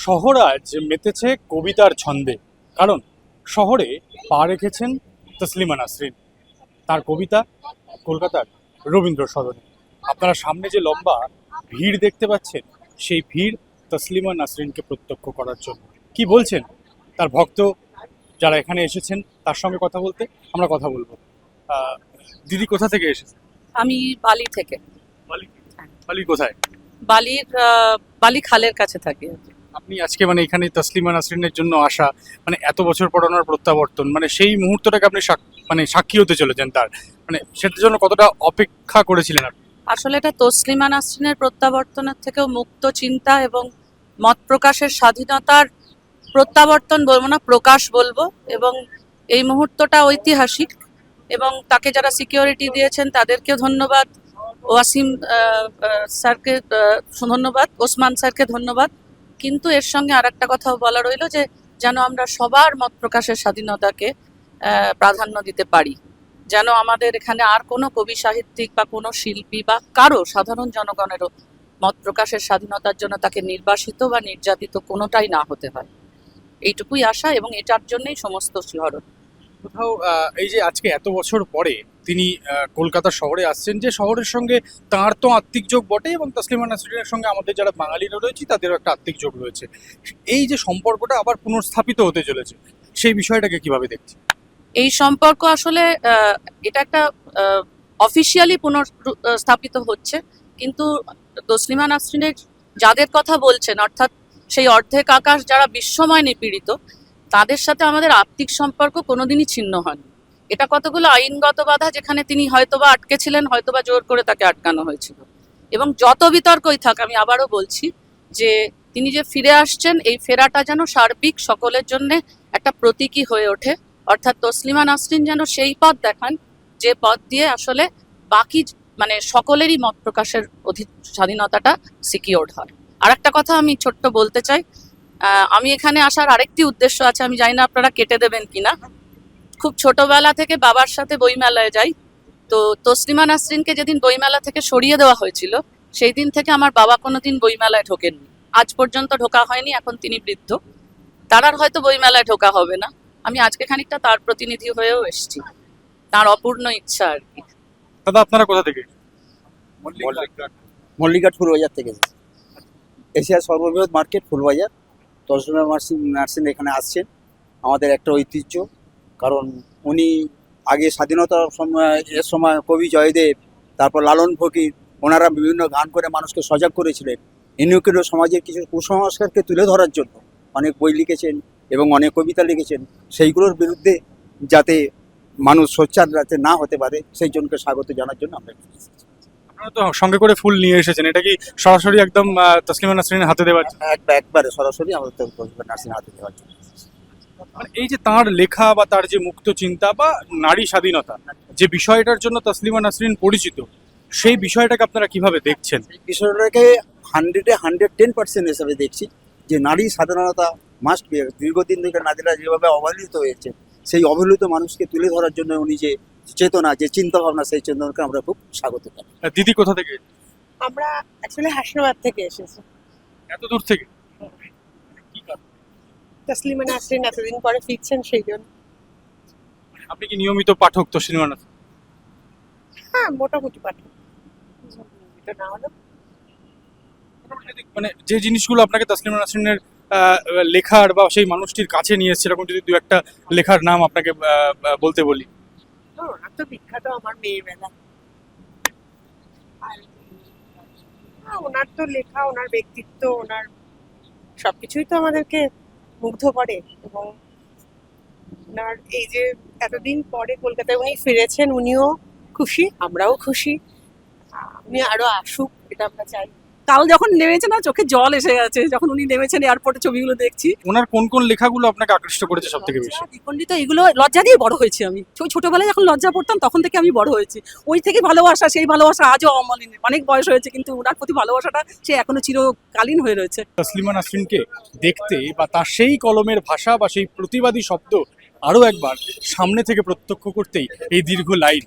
শহর আজ মেতেছে কবিতার ছন্দে, কারণ শহরে পা রেখেছেন তসলিমা নাসরিন। তার কবিতা কলকাতার রবীন্দ্র সদনে। আপনারা সামনে যে লম্বা ভিড় দেখতে পাচ্ছেন, সেই ভিড় তসলিমা নাসরিনকে প্রত্যক্ষ করার জন্য। কি বলছেন তার ভক্ত যারা এখানে এসেছেন, তার সঙ্গে কথা বলতে আমরা কথা বলবো। দিদি কোথা থেকে এসেছেন? আমি বালি থেকে। বালি কোথায়? বালি খালের কাছে থাকি। আপনি আজকে মানে এখানে তসলিমা নাসরিনের জন্য আসা, মানে এত বছর পর ওনার প্রত্যাবর্তন, মানে সেই মুহূর্তটাকে আপনি সাক্ষী হতে চলেছেন তার, মানে সেটার জন্য কতটা অপেক্ষা করেছিলেন আপনি? আসলে এটা তসলিমা নাসরিনের প্রত্যাবর্তনের থেকেও মুক্ত চিন্তা এবং মত প্রকাশের স্বাধীনতার প্রত্যাবর্তন বলবো না, প্রকাশ বলবো। এবং এই মুহূর্তটা ঐতিহাসিক, এবং তাকে যারা সিকিউরিটি দিয়েছেন তাদেরকে ধন্যবাদ, ওয়াসিম স্যারকে ধন্যবাদ, ওসমান স্যারকে ধন্যবাদ। কিন্তু এর সঙ্গে আর একটা কথাও বলা রইল যে যেন আমরা সবার মত প্রকাশের স্বাধীনতাকে প্রাধান্য দিতে পারি, যেন আমাদের এখানে আর কোনো কবি সাহিত্যিক বা কোনো শিল্পী বা কারো সাধারণ জনগণেরও মত প্রকাশের স্বাধীনতার জন্য তাকে নির্বাসিত বা নির্যাতিত কোনোটাই না হতে হয়, এইটুকুই আশা। এবং এটার জন্যই সমস্ত শিহরণ। কোথাও এই যে আজকে এত বছর পরে তিনি কলকাতা শহরে আসছেন, যে শহরের সঙ্গে তার তো আত্মিক যোগ বটে, এবং তসলিমা নাসরিনের সঙ্গে আমাদের যারা বাঙালিরা রয়েছে তাদেরও একটা আত্মিক যোগ রয়েছে। এই যে সম্পর্কটা আবার পুনর্স্থাপিত হতে চলেছে, সেই বিষয়টাকে কিভাবে দেখছি? এই সম্পর্ক আসলে এটা একটা অফিসিয়ালি পুনর্স্থাপিত হচ্ছে, কিন্তু তসলিমা নাসরিনের যাদের কথা বলছেন, অর্থাৎ সেই অর্ধেক আকাশ যারা বিশ্বময় নিপীড়িত, তাদের সাথে আমাদের আত্মিক সম্পর্ক কোনোদিনই ছিন্ন হয়নি। এটা কতগুলো আইনগত বাধা, যেখানে তিনি হয়তোবা আটকে ছিলেন, হয়তোবা জোর করে তাকে আটকানো হয়েছিল। এবং যত বিতর্কই থাক, আমি আবারও বলছি যে তিনি যে ফিরে আসছেন, এই ফেরাটা যেন সার্বিক সকলের জন্য একটা প্রতীকী হয়ে ওঠে। অর্থাৎ তসলিমা নাসরিন যেন সেই পথ দেখান যে পথ দিয়ে আসলে বাকি মানে সকলেরই মত প্রকাশের স্বাধীনতাটা সিকিউরড হয়। আর একটা কথা আমি ছোট্ট বলতে চাই, আমি এখানে আসার আরেকটি উদ্দেশ্য আছে, আমি জানি না আপনারা কেটে দেবেন কিনা। খুব ছোটবেলা থেকে বাবার সাথে বইমেলায় যাই, তো তসলিমা নাসরিনকে যেদিন বইমেলা থেকে সরিয়ে দেওয়া হয়েছিল, সেই দিন থেকে আমার বাবা কোনোদিন বইমেলায় ঢোকেননি, আজ পর্যন্ত ঢোকা হয়নি। এখন তিনি বৃদ্ধ, তার আর হয়তো বইমেলায় ঢোকা হবে না। আমি আজকে খানিকটা তার প্রতিনিধি হয়েও এসেছি, তার অপূর্ণ ইচ্ছা আর কি। দাদা আপনারা কোথা থেকে? মল্লিকঘাট ফুলবাজার থেকে এসেছি। এশিয়ার সর্ববৃহৎ মার্কেট ফুলবাজার। তসলিমা নাসরিন এখানে আসছেন, আমাদের একটা ঐতিহ্য। কারণ উনি আগে স্বাধীনতার সময় কবি জয়দেব, তারপর লালন ফকির, ওনারা বিভিন্ন গান করে মানুষকে সজাগ করেছিলেন। ইনিও সমাজের কিছু কুসংস্কারকে তুলে ধরার জন্য অনেক বই লিখেছেন এবং অনেক কবিতা লিখেছেন। সেইগুলোর বিরুদ্ধে যাতে মানুষ সোচ্চার যাতে না হতে পারে, সেই জনকে স্বাগত জানার জন্য আমরা এসেছি। আপনারা তো সঙ্গে করে ফুল নিয়ে এসেছেন, এটা কি সরাসরি একদম তসলিমা নাসরিনের হাতে দেওয়ার? একবারে সরাসরি আমাদের তসলিমা নাসরিনের হাতে দেওয়ার জন্য। মানে এই যে তার লেখা বা তার যে মুক্ত চিন্তা বা নারী স্বাধীনতা, যে বিষয়টার জন্য তসলিমা নাসরিন পরিচিত, সেই বিষয়টাকে আপনারা কিভাবে দেখছেন? বিষয়টাকে 110% হিসাবে দেখছি, যে নারী স্বাধীনতা মাস্ট বি। দীর্ঘদিন ধরে নারীরা যেভাবে অবহেলিত হয়েছে, সেই অবহেলিত মানুষকে তুলে ধরার জন্য উনি যে চেতনা, যে চিন্তা ভাবনা, সেই চিন্তাকে আমরা খুব স্বাগত জানাই। দিদি কোথা থেকে? আমরা অ্যাকচুয়ালি হাসনাবাদ থেকে এসেছি। এত দূর থেকে? কি কারণ? তসলিমা নাসরিন এতদিন পরে ফিরছেন, সেই জন্য। আপনি কি নিয়মিত পাঠক তসলিমা নাসরিন? হ্যাঁ, মোটামুটি পাঠক, এটা না হলো। মানে যে জিনিসগুলো আপনাকে তসলিমা নাসরিনের লেখার বা সেই মানুষটির কাছে নিয়ে এসেছে, এরকম যদি দু একটা লেখার নাম আপনাকে বলতে বলি। ওনার তো বিখ্যাত আমার মেয়েবেলা। আর ওনার তো লেখা, ওনার ব্যক্তিত্ব, ওনার সবকিছুই তো আমাদেরকে মুগ্ধ করে। এবং ওনার এই যে এতদিন পরে কলকাতায় উনি ফিরেছেন, উনিও খুশি, আমরাও খুশি। উনি আরো আসুক, এটা আমরা চাই। কাল যখন নেমেছে না, চোখে জল এসে গেছে যখন উনি নেমেছেন এয়ারপোর্টে, ছবিগুলো দেখছি। ওনার কোন কোন লেখাগুলো আপনাকে আকৃষ্ট করেছে সব থেকে বেশি? দ্বিখণ্ডিত, এগুলো লজ্জা দিয়ে বড় হয়েছি আমি। ছোটবেলায় যখন লজ্জা পড়তাম, তখন থেকে আমি বড় হয়েছি। ওই থেকে ভালোবাসা, সেই ভালোবাসা আজও অমলিন। অনেক বয়স হয়েছে, কিন্তু ওনার প্রতি ভালোবাসাটা সে এখনো চিরকালীন হয়ে রয়েছে। তসলিমা নাসরিনকে দেখতে বা তার সেই কলমের ভাষা বা সেই প্রতিবাদী শব্দ আরও একবার সামনে থেকে প্রত্যক্ষ করতেই এই দীর্ঘ লাইন